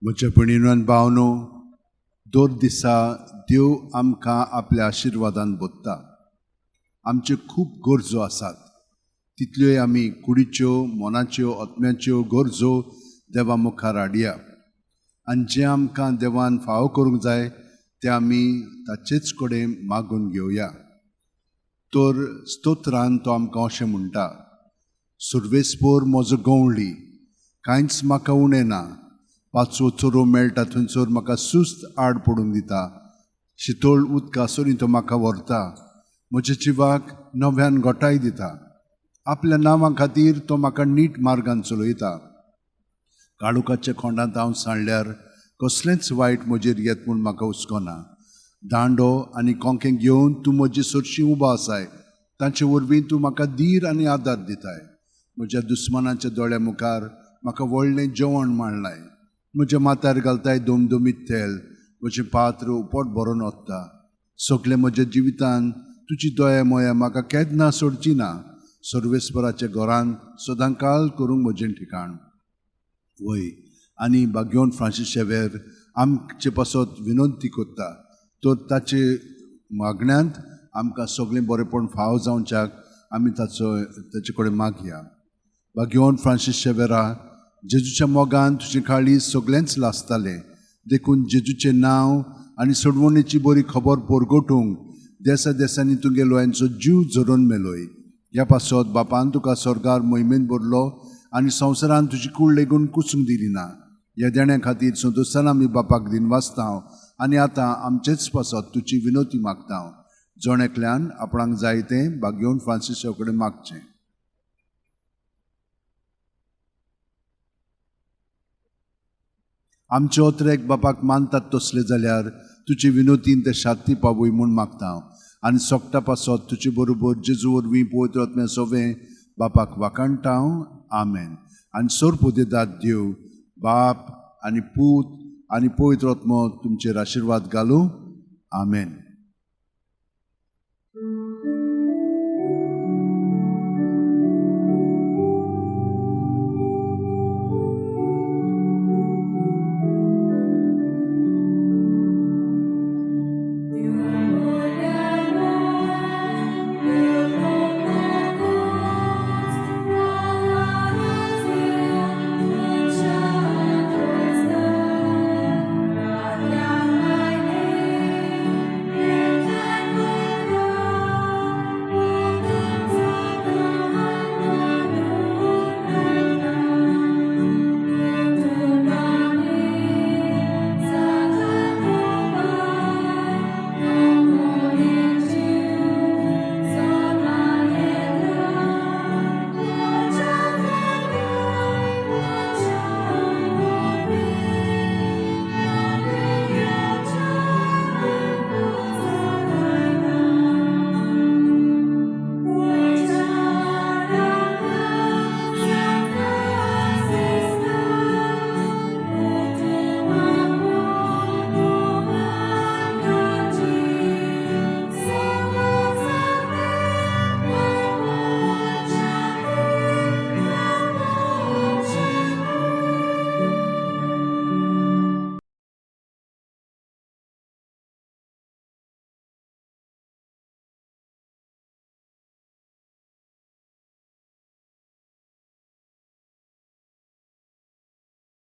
म्हज्या भयणीनो आनी भावनो, दोन दिसा देव आमकां आपल्या आशिर्वादान बोदता. आमच्यो खूब गरजो आसात. तितल्योय आमी कुडीच्यो, मोनाच्यो, आत्म्याच्यो गरजो देवा मुखार हाडया. आनी जें आमकां देवान फावो करूंक जाय तें आमी ताचेच कडेन मागून घेवया. तर स्तोत्रान तो आमकां अशें म्हणटा, सुर्वेस्पोर म्हजो गवळी, कांयच म्हाका उणें ना. पांचवो चोरो मेळटा थंयसर म्हाका सुस्त आड पडून दिता. शितोळ उदकासोरी तो म्हाका व्हरता. म्हज्या जिवाक नव्यान घोटाय दिता. आपल्या नांवा खातीर तो म्हाका नीट मार्गान चलयता. काळुकाच्या खोंडांत हांव सांडल्यार कसलेंच वायट म्हजेर येत म्हूण म्हाका हुस्कोना. दांडो आनी कोंकें घेवन तूं म्हजे सरशी उबो आसाय. तांचे वरवीं तूं म्हाका धीर आनी आदार दिताय. म्हज्या दुस्मानाच्या दोळ्या मुखार म्हाका व्हडलें जेवण मांडलाय. म्हज्या माथ्यार घालताय दोमदोमीत तेल. म्हजें पात्र उपोट भरून वता. सगळे म्हज्या जिवितान तुजी दया मोया म्हाका केन्ना सोडची ना. सर्वेस्पराच्या घरांत सदांकाळ करूंक म्हजें ठिकाण. वय आनी भाग्यवन फ्रांसीस झेवियर आमचे पासत विनंती करता. तर ताचे मागण्यांत आमकां सगळें बरेंपण फाव जावच्याक आमी ताचे कडेन मागया. भाग्यवन फ्रांसीस झेवियरा, जेजूच्या मोगान तुजे काळी सगळेंच लासतालें. देखून जेजूचें नांव आनी सोडवणेची बरी खबर परगटूंक देसा देसांनी तुगेलो यांचो जीव झरोवन मेलोय. ह्या पासत बापान तुका स्वर्गार मोहिमेन भरलो आनी संवसारान तुजी कूड लेगून कुसूंक दिली ना. ह्या देण्या खातीर संतोशान आमी बापाक दिन वाचतां आनी आतां आमचेच पासत तुजी विनोती मागता. जण एकल्यान आपणाक जाय तें भाग्यवन फ्रांसीसा कडेन मागचें. आमचे ओत्रेक बापाक मानतात तसले जाल्यार तुजी विनोतीन ते शांती पावूय म्हूण मागता. आनी सोगटा पासत तुजे बरोबर जेजू वरवीं पवित्र आत्म्या सोवें बापाक वाकाणटा. आमेन. आनी सोर दाद देव बाप आनी पूत आनी पवित्र आत्मो तुमचेर आशिर्वाद घालूं. आमेन.